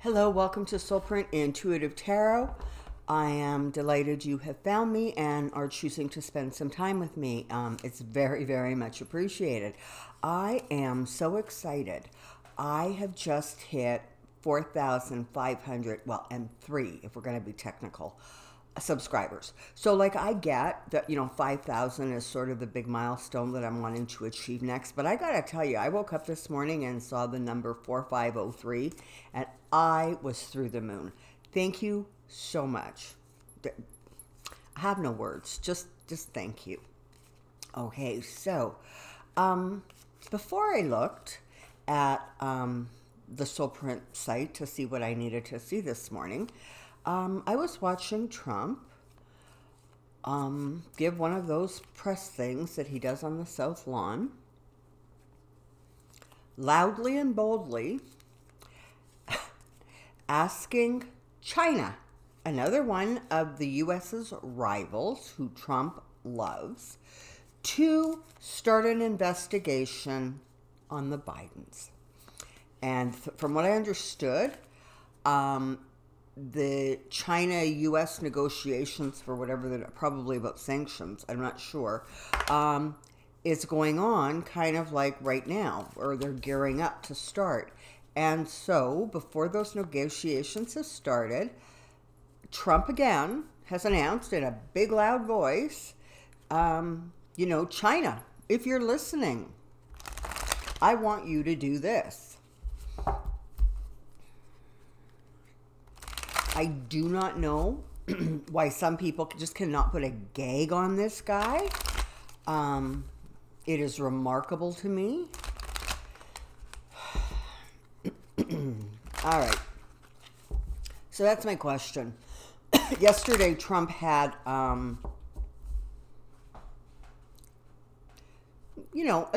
Hello, welcome to Soulprint Intuitive Tarot. I am delighted you have found me and are choosing to spend some time with me. It's very, very much appreciated. I am so excited. I have just hit 4,500, well, and 3 if we're going to be technical, subscribers. So like I get that, 5,000 is sort of the big milestone that I'm wanting to achieve next. But I got to tell you, I woke up this morning and saw the number 4503 and I was through the moon. Thank you so much. I have no words. Just thank you. Okay, so before I looked at the Soulprint site to see what I needed to see this morning, I was watching Trump give one of those press things that he does on the South Lawn, loudly and boldly asking China, another one of the U.S.'s rivals who Trump loves, to start an investigation on the Bidens. And from what I understood, the China-U.S. negotiations for whatever, probably about sanctions, I'm not sure, is going on kind of like right now, or they're gearing up to start. And so, before those negotiations have started, Trump again has announced in a big loud voice, China, if you're listening, I want you to do this. I do not know why some people just cannot put a gag on this guy. It is remarkable to me. All right. So that's my question. Yesterday, Trump had, a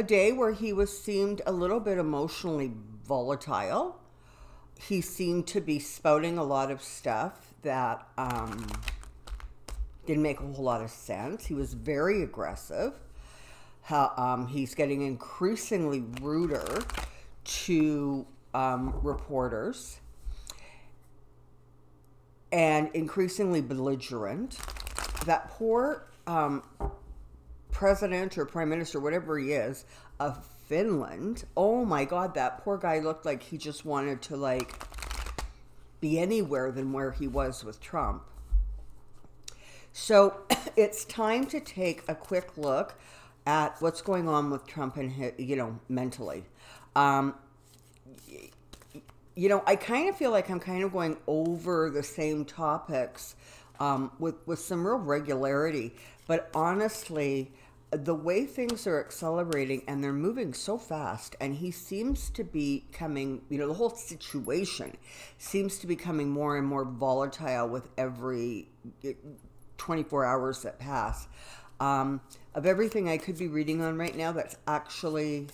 day where he seemed a little bit emotionally volatile. He seemed to be spouting a lot of stuff that didn't make a whole lot of sense. He was very aggressive. He's getting increasingly ruder to reporters and increasingly belligerent. That poor president or prime minister, whatever he is, of Finland, oh my God, that poor guy looked like he just wanted to be anywhere than where he was with Trump. So it's time to take a quick look at what's going on with Trump and his, mentally. I kind of feel like I'm kind of going over the same topics with some real regularity, but honestly, the way things are accelerating and they're moving so fast, and he seems to be coming, the whole situation seems to be becoming more and more volatile with every 24 hours that pass. Of everything I could be reading on right now, that's actually,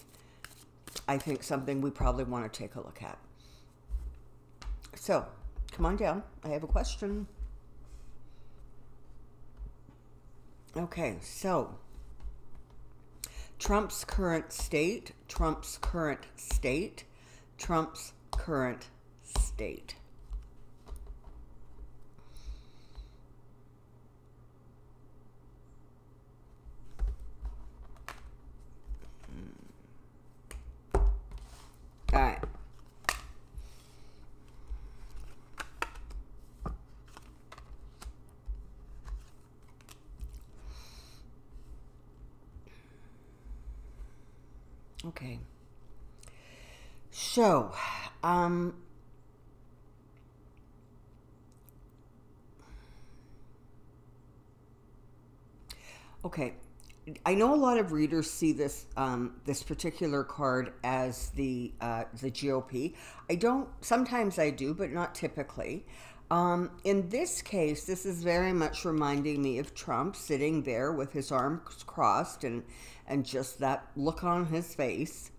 I think, something we probably want to take a look at. So, come on down. I have a question. Okay, so Trump's current state, Trump's current state, Trump's current state. All right. Okay. So, okay. I know a lot of readers see this this particular card as the GOP. I don't. Sometimes I do, but not typically. In this case, this is very much reminding me of Trump sitting there with his arms crossed and just that look on his face.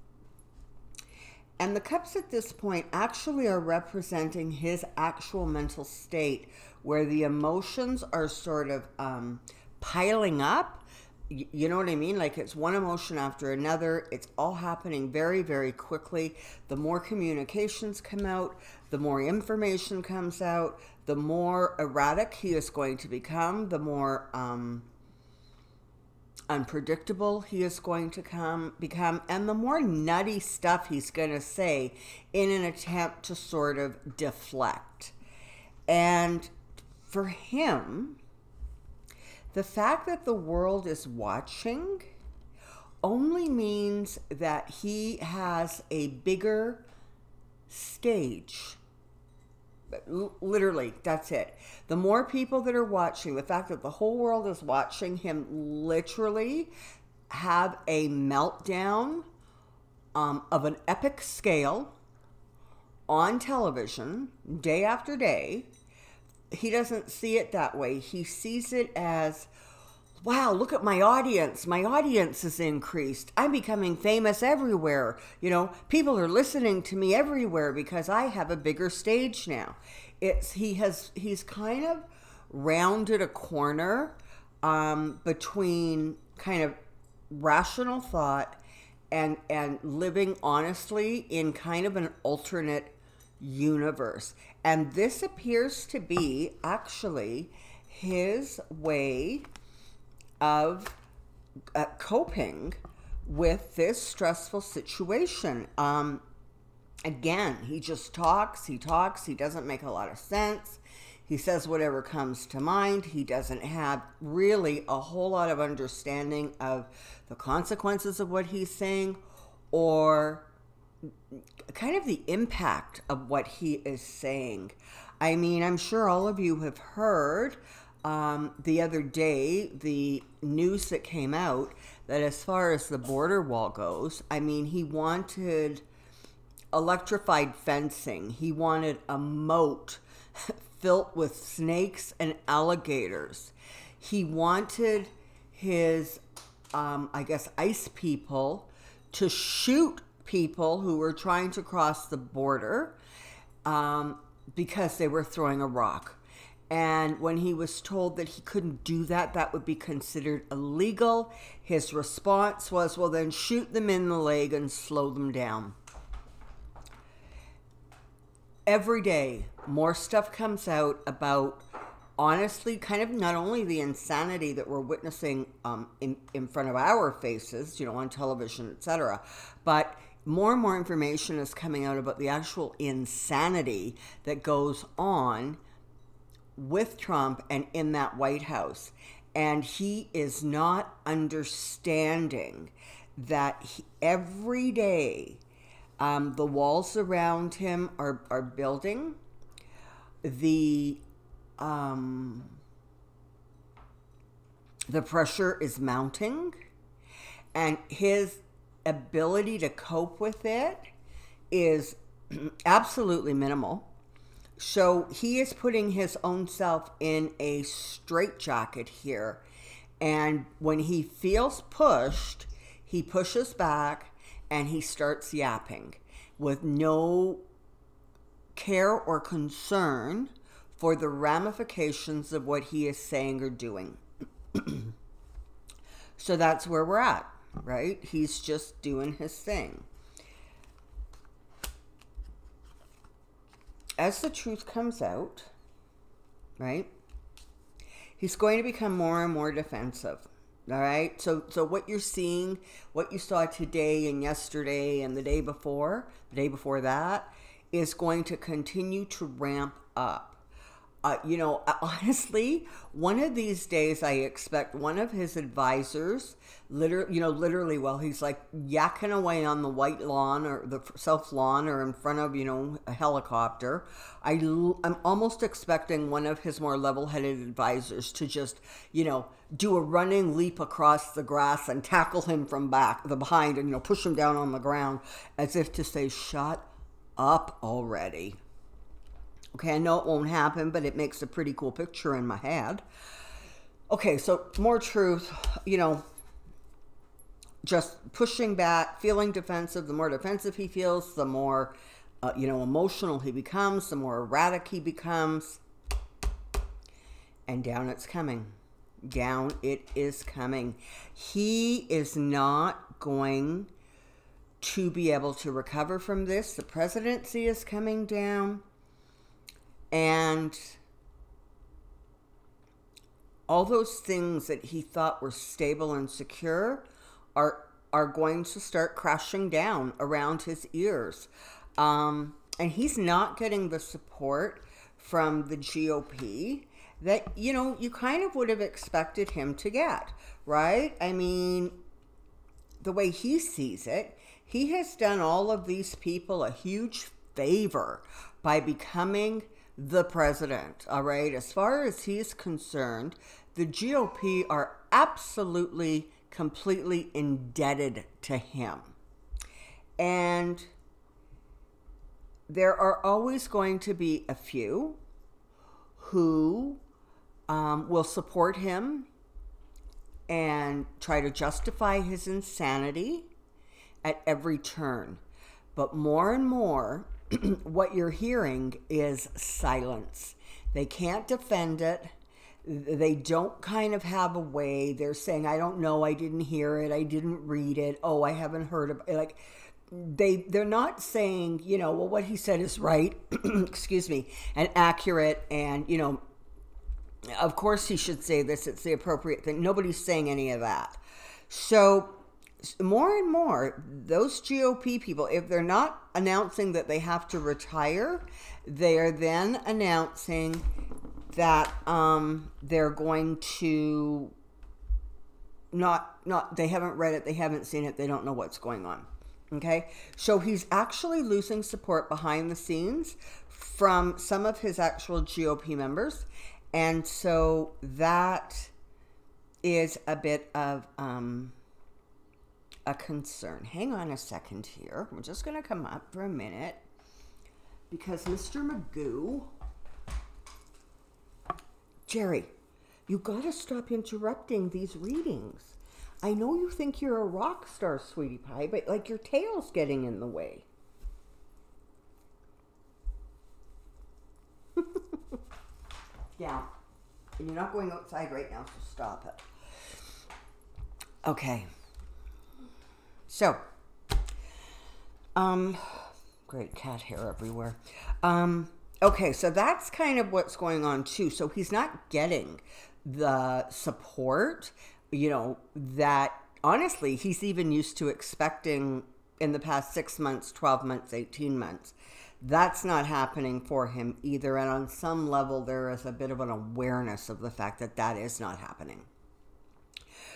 And the cups at this point actually are representing his actual mental state, where the emotions are sort of piling up, You know what I mean? Like, it's one emotion after another. It's all happening very, very quickly. The more communications come out, the more information comes out, the more erratic he is going to become, the more unpredictable he is going to become, and the more nutty stuff he's going to say in an attempt to sort of deflect. And for him, the fact that the world is watching only means that he has a bigger stage. Literally, that's it. The more people that are watching, the fact that the whole world is watching him literally have a meltdown of an epic scale on television day after day. He doesn't see it that way. He sees it as, wow, look at my audience. My audience is increased. I'm becoming famous everywhere. You know, people are listening to me everywhere because I have a bigger stage now. He's kind of rounded a corner between kind of rational thought and living honestly in kind of an alternate universe. And this appears to be actually his way of coping with this stressful situation. Again, he just talks, he doesn't make a lot of sense. He says whatever comes to mind. He doesn't have really a whole lot of understanding of the consequences of what he's saying, or kind of the impact of what he is saying. I mean, I'm sure all of you have heard the other day, the news that came out that as far as the border wall goes, I mean, he wanted electrified fencing. He wanted a moat filled with snakes and alligators. He wanted his, I guess, ICE people to shoot people who were trying to cross the border because they were throwing a rock. And when he was told that he couldn't do that, that would be considered illegal, his response was, well, then shoot them in the leg and slow them down. Every day, more stuff comes out about, honestly, kind of not only the insanity that we're witnessing in front of our faces, you know, on television, etc., but more and more information is coming out about the actual insanity that goes on with Trump and in that White House. And he is not understanding that every day the walls around him are building. The pressure is mounting, and his ability to cope with it is absolutely minimal. So he is putting his own self in a straitjacket here. And when he feels pushed, he pushes back and he starts yapping with no care or concern for the ramifications of what he is saying or doing. So that's where we're at, right? He's just doing his thing. As the truth comes out, right, he's going to become more and more defensive, all right? So what you're seeing, what you saw today and yesterday and the day before that, is going to continue to ramp up. You know, honestly, one of these days I expect one of his advisors, literally while he's like yakking away on the white lawn or the south lawn or in front of, you know, a helicopter, I'm almost expecting one of his more level-headed advisors to just, you know, do a running leap across the grass and tackle him from behind and, you know, push him down on the ground as if to say, shut up already. Okay, I know it won't happen, but it makes a pretty cool picture in my head. Okay, so more truth, you know, just pushing back, feeling defensive. The more defensive he feels, the more, you know, emotional he becomes, the more erratic he becomes. And down it's coming. down. It is coming. He is not going to be able to recover from this. The presidency is coming down. And all those things that he thought were stable and secure are going to start crashing down around his ears. And he's not getting the support from the GOP that, you know, you kind of would have expected him to get, right? I mean, the way he sees it, he has done all of these people a huge favor by becoming the president, all right? As far as he's concerned, the GOP are absolutely, completely indebted to him. And there are always going to be a few who will support him and try to justify his insanity at every turn. But more and more, what you're hearing is silence. They can't defend it. They don't kind of have a way. They're saying, I don't know, I didn't hear it, I didn't read it, oh, I haven't heard of it. Like, they're not saying, you know, well, what he said is right, excuse me, and accurate, and, you know, of course he should say this, it's the appropriate thing. Nobody's saying any of that. So more and more, those GOP people, if they're not announcing that they have to retire, they are then announcing that they're going to they haven't read it, they haven't seen it, they don't know what's going on. Okay, so he's actually losing support behind the scenes from some of his actual GOP members. And so that is a bit of a concern. Hang on a second here. I'm just going to come up for a minute because Mr. Magoo, Jerry, you got to stop interrupting these readings. I know you think you're a rock star, sweetie pie, but like your tail's getting in the way. Yeah. And you're not going outside right now, so stop it. Okay. So, great cat hair everywhere. Okay, so that's kind of what's going on too. So he's not getting the support, you know, that honestly he's even used to expecting in the past 6 months, 12 months, 18 months. That's not happening for him either. And on some level, there is a bit of an awareness of the fact that that is not happening.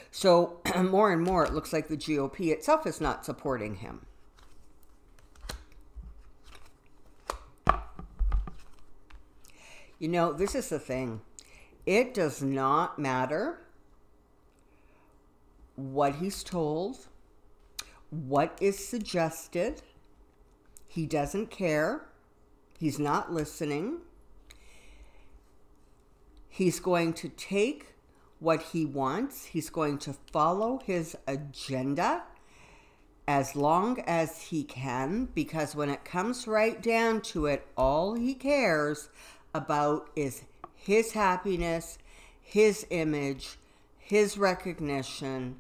So more and more, it looks like the GOP itself is not supporting him. You know, this is the thing. It does not matter what he's told, what is suggested. He doesn't care. He's not listening. He's going to take what he wants. He's going to follow his agenda as long as he can, because when it comes right down to it, all he cares about is his happiness, his image, his recognition,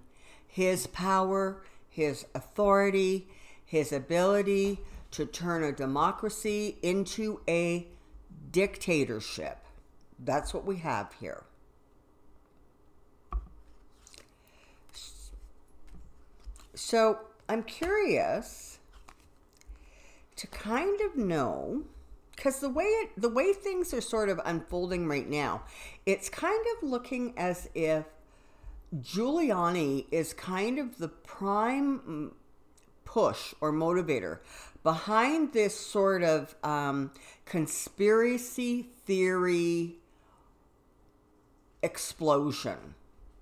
his power, his authority, his ability to turn a democracy into a dictatorship. That's what we have here. So I'm curious to kind of know, because the way things are sort of unfolding right now, it's kind of looking as if Giuliani is kind of the prime push or motivator behind this sort of conspiracy theory explosion.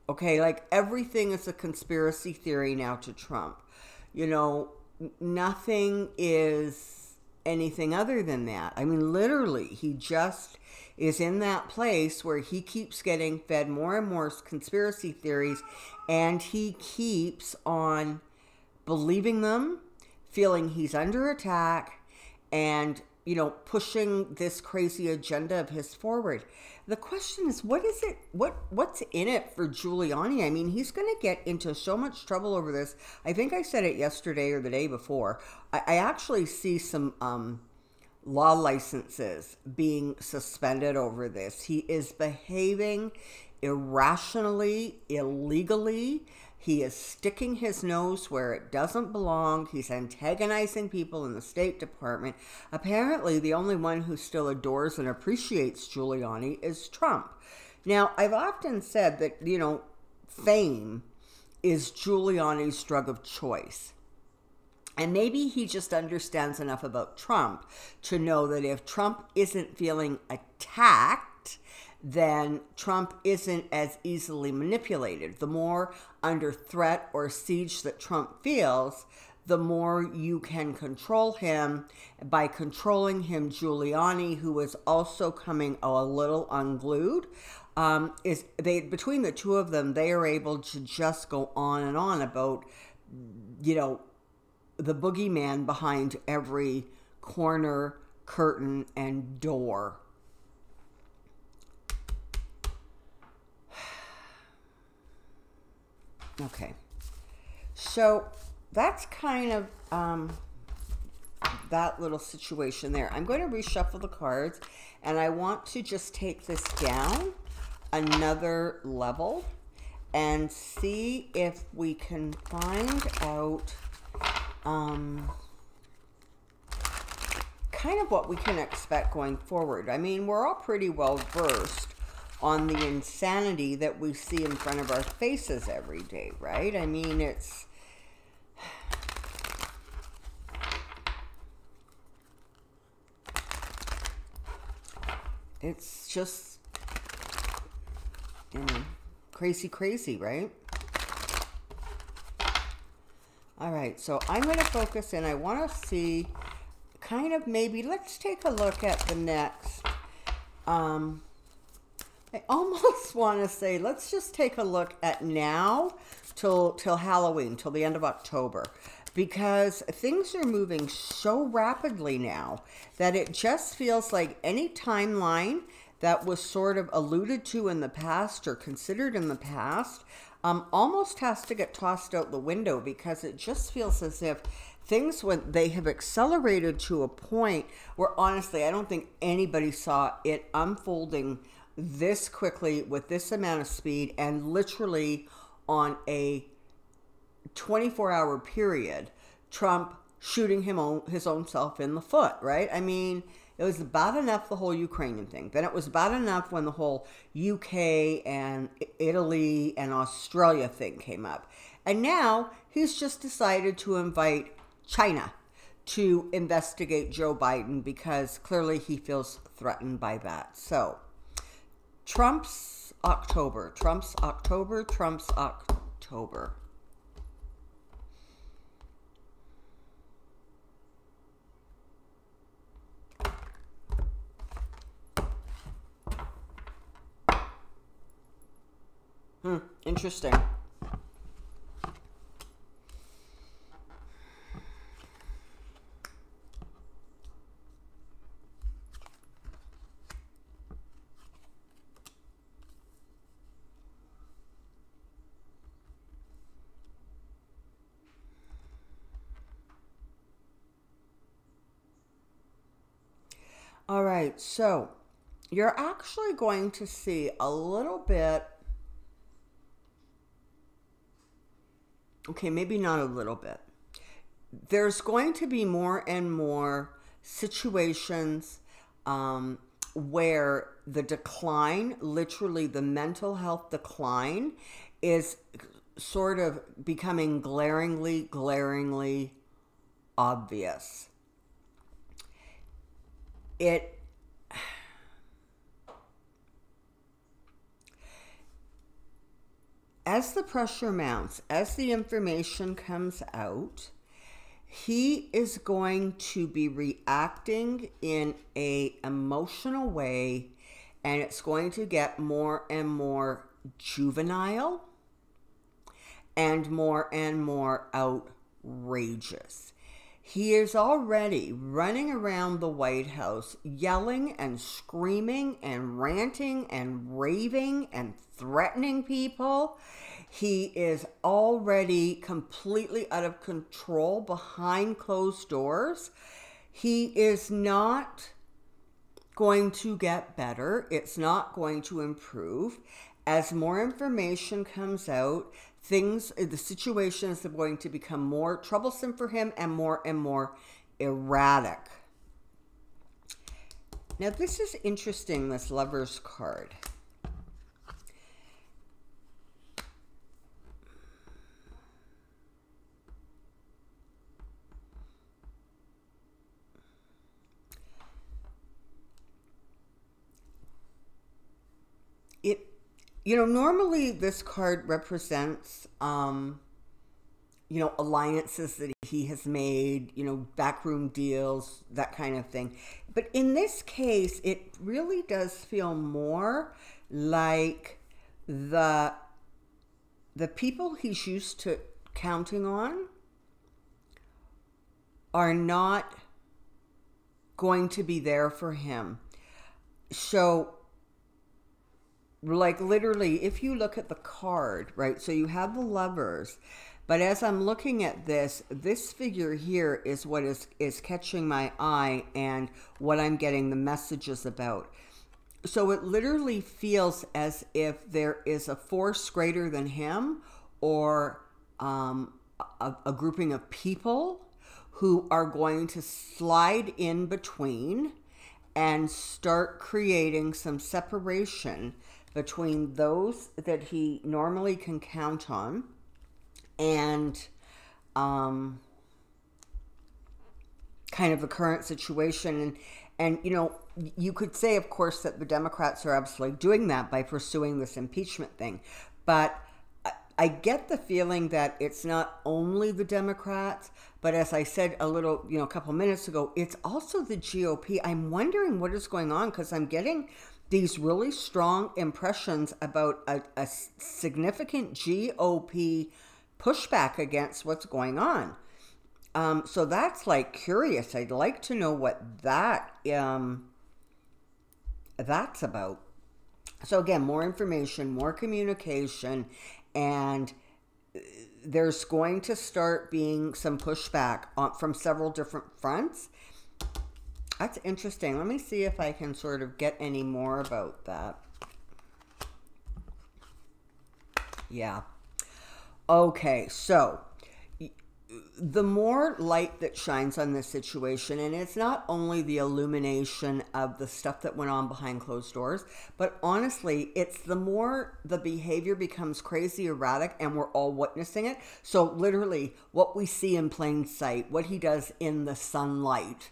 Okay, like everything is a conspiracy theory now to Trump. You know, nothing is anything other than that. I mean, literally, he just is in that place where he keeps getting fed more and more conspiracy theories, and he keeps on believing them, feeling he's under attack, and, pushing this crazy agenda of his forward. The question is, what is it? What's in it for Giuliani? I mean, he's going to get into so much trouble over this. I think I said it yesterday or the day before. I actually see some law licenses being suspended over this. He is behaving irrationally, illegally. He is sticking his nose where it doesn't belong. He's antagonizing people in the State Department. Apparently, the only one who still adores and appreciates Giuliani is Trump. Now, I've often said that, fame is Giuliani's drug of choice. And maybe he just understands enough about Trump to know that if Trump isn't feeling attacked, then Trump isn't as easily manipulated. The more under threat or siege that Trump feels, the more you can control him. By controlling him, Giuliani, who is also coming a little unglued, between the two of them, they are able to just go on and on about, the boogeyman behind every corner, curtain, and door. Okay, so that's kind of that little situation there. I'm going to reshuffle the cards, and I want to just take this down another level and see if we can find out kind of what we can expect going forward. I mean, we're all pretty well versed on the insanity that we see in front of our faces every day, right? I mean, it's just, crazy, right? All right, so I'm going to focus in. I want to see kind of maybe, let's take a look at the next, I almost want to say, let's just take a look at now till Halloween, till the end of October, because things are moving so rapidly now that it just feels like any timeline that was sort of alluded to in the past or considered in the past almost has to get tossed out the window, because it just feels as if things, when they have accelerated to a point where honestly I don't think anybody saw it unfolding this quickly with this amount of speed, and literally on a 24-hour period, Trump shooting his own self in the foot, right? I mean, it was bad enough, the whole Ukrainian thing. Then it was bad enough when the whole UK and Italy and Australia thing came up. And now he's just decided to invite China to investigate Joe Biden, because clearly he feels threatened by that. So Trump's October. Interesting. All right, so you're actually going to see a little bit, okay, maybe not a little bit. There's going to be more and more situations where the decline, literally the mental health decline, is sort of becoming glaringly obvious. As the pressure mounts, as the information comes out, he is going to be reacting in an emotional way, and it's going to get more and more juvenile and more outrageous. He is already running around the White House, yelling and screaming and ranting and raving and threatening people. He is already completely out of control behind closed doors. He is not going to get better. It's not going to improve. As more information comes out, the situations are going to become more troublesome for him and more erratic. Now, this is interesting, this Lover's card. Normally this card represents, alliances that he has made, backroom deals, that kind of thing. But in this case, it really does feel more like the people he's used to counting on are not going to be there for him. So, like, literally, if you look at the card, right, so you have the Lovers, but as I'm looking at this figure here is what is catching my eye and what I'm getting the messages about. So it literally feels as if there is a force greater than him, or a grouping of people who are going to slide in between and start creating some separation between those that he normally can count on and kind of the current situation. And you could say, of course, that the Democrats are absolutely doing that by pursuing this impeachment thing. But I get the feeling that it's not only the Democrats, but as I said a couple minutes ago, it's also the GOP. I'm wondering what is going on, because I'm getting these really strong impressions about a significant GOP pushback against what's going on. So that's like curious. I'd like to know what that's about. So again, more information, more communication, and there's going to start being some pushback from several different fronts. That's interesting. Let me see if I can sort of get any more about that. Yeah. Okay, so the more light that shines on this situation, and it's not only the illumination of the stuff that went on behind closed doors, but honestly, it's the more the behavior becomes crazy, erratic, and we're all witnessing it. So literally, what we see in plain sight, what he does in the sunlight,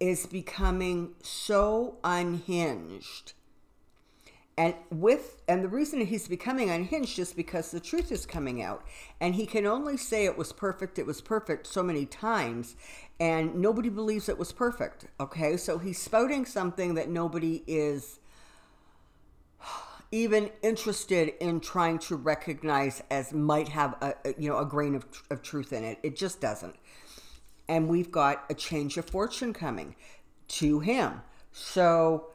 is becoming so unhinged. And the reason he's becoming unhinged is because the truth is coming out. And he can only say it was perfect so many times, and nobody believes it was perfect. Okay? So he's spouting something that nobody is even interested in trying to recognize as might have a grain of truth in it. It just doesn't. And we've got a change of fortune coming to him. So,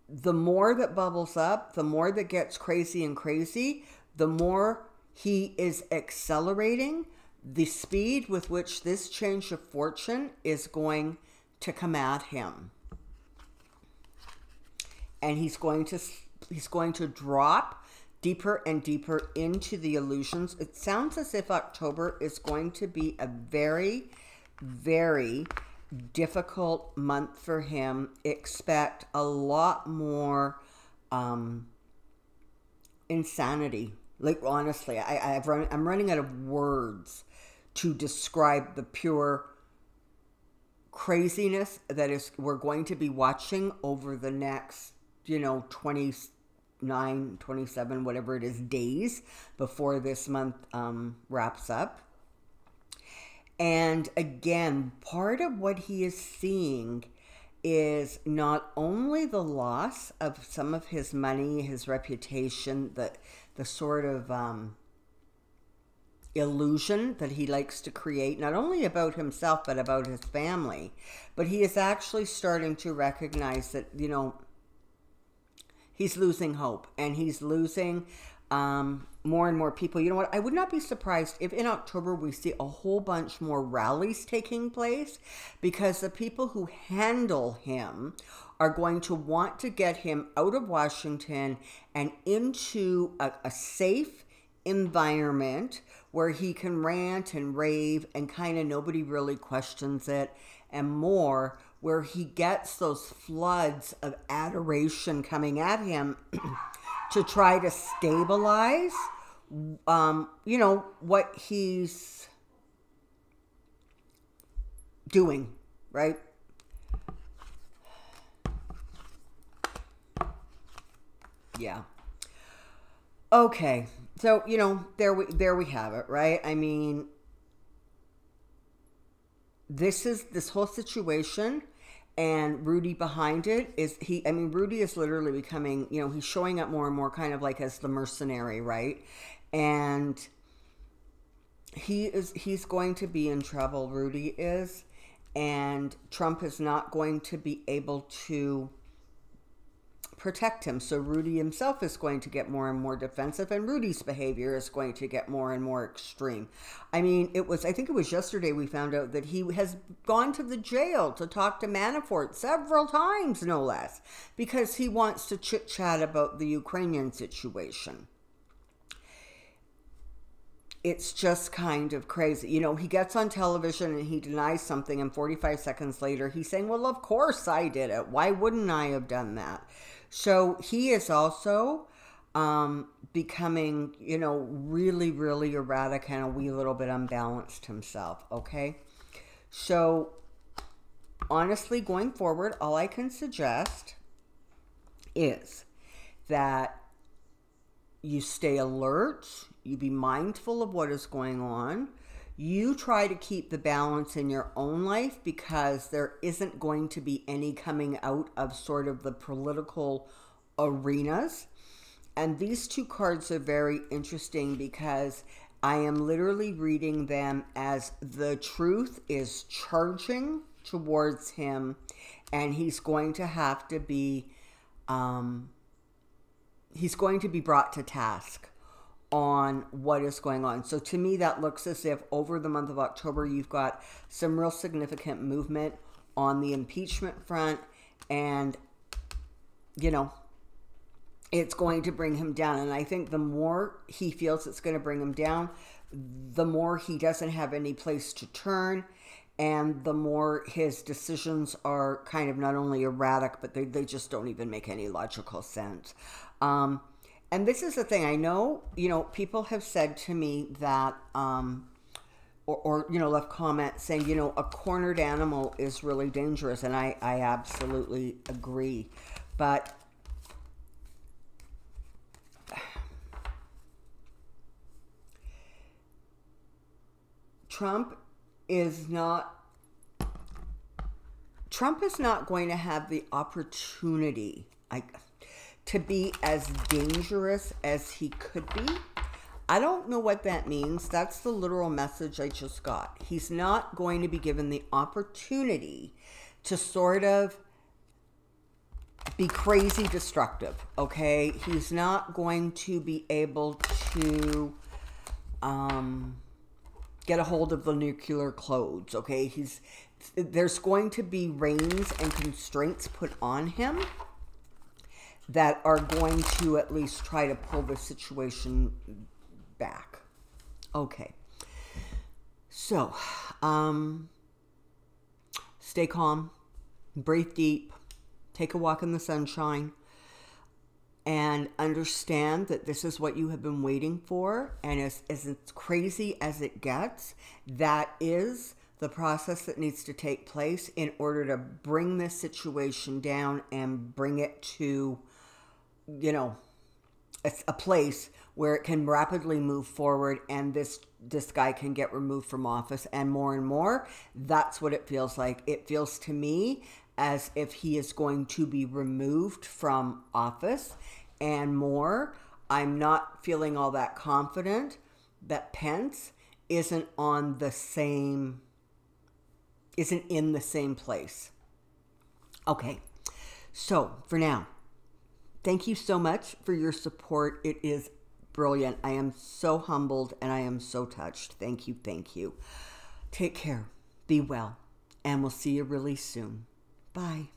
the more that bubbles up, the more that gets crazy and crazy, the more he is accelerating the speed with which this change of fortune is going to come at him. And he's going to drop deeper and deeper into the illusions. It sounds as if October is going to be a very, very difficult month for him. Expect a lot more insanity. Like, honestly, I'm running out of words to describe the pure craziness that we're going to be watching over the next 29, 27, whatever it is, days before this month wraps up. And again, part of what he is seeing is not only the loss of some of his money, his reputation, the sort of illusion that he likes to create, not only about himself, but about his family. But he is actually starting to recognize that, you know, he's losing hope, and he's losing more and more people. You know what? I would not be surprised if in October we see a whole bunch more rallies taking place, because the people who handle him are going to want to get him out of Washington and into a safe environment where he can rant and rave and kind of nobody really questions it, and more where he gets those floods of adoration coming at him to try to stabilize, you know, what he's doing, right? Yeah. Okay. So, you know, there we have it, right? I mean, this whole situation, and Rudy behind it is Rudy is literally becoming, you know, he's showing up more and more kind of like as the mercenary, right? And he's going to be in trouble, Rudy is, and Trump is not going to be able to protect him. So Rudy himself is going to get more and more defensive, and Rudy's behavior is going to get more and more extreme. I mean, I think it was yesterday we found out that he has gone to the jail to talk to Manafort several times, no less, because he wants to chit-chat about the Ukrainian situation. It's just kind of crazy. You know, he gets on television and he denies something, and 45 seconds later he's saying, well, of course I did it. Why wouldn't I have done that? So he is also becoming, you know, really, really erratic and a wee little bit unbalanced himself, okay? So honestly, going forward, all I can suggest is that you stay alert, you be mindful of what is going on, you try to keep the balance in your own life, because there isn't going to be any coming out of sort of the political arenas. And these two cards are very interesting because I am literally reading them as the truth is charging towards him, and he's going to have to be brought to task on what is going on. So to me, that looks as if over the month of October, you've got some real significant movement on the impeachment front, and, you know, it's going to bring him down. And I think the more he feels it's going to bring him down, the more he doesn't have any place to turn, and the more his decisions are kind of not only erratic, but they just don't even make any logical sense. And this is the thing. I know, you know, people have said to me that, or you know, left comments saying, you know, a cornered animal is really dangerous. And I absolutely agree. But Trump is not going to have the opportunity to be as dangerous as he could be. I don't know what that means. That's the literal message I just got. He's not going to be given the opportunity to sort of be crazy destructive, okay? He's not going to be able to get a hold of the nuclear codes, okay? There's going to be reins and constraints put on him that are going to at least try to pull the situation back. Okay. So, stay calm, breathe deep, take a walk in the sunshine, and understand that this is what you have been waiting for. And as crazy as it gets, that is the process that needs to take place in order to bring this situation down and bring it to, you know, a place where it can rapidly move forward, and this guy can get removed from office. And more, that's what it feels like. It feels to me as if he is going to be removed from office. And more, I'm not feeling all that confident that Pence isn't in the same place. Okay, so for now, thank you so much for your support. It is brilliant. I am so humbled and I am so touched. Thank you, thank you. Take care, be well, and we'll see you really soon. Bye.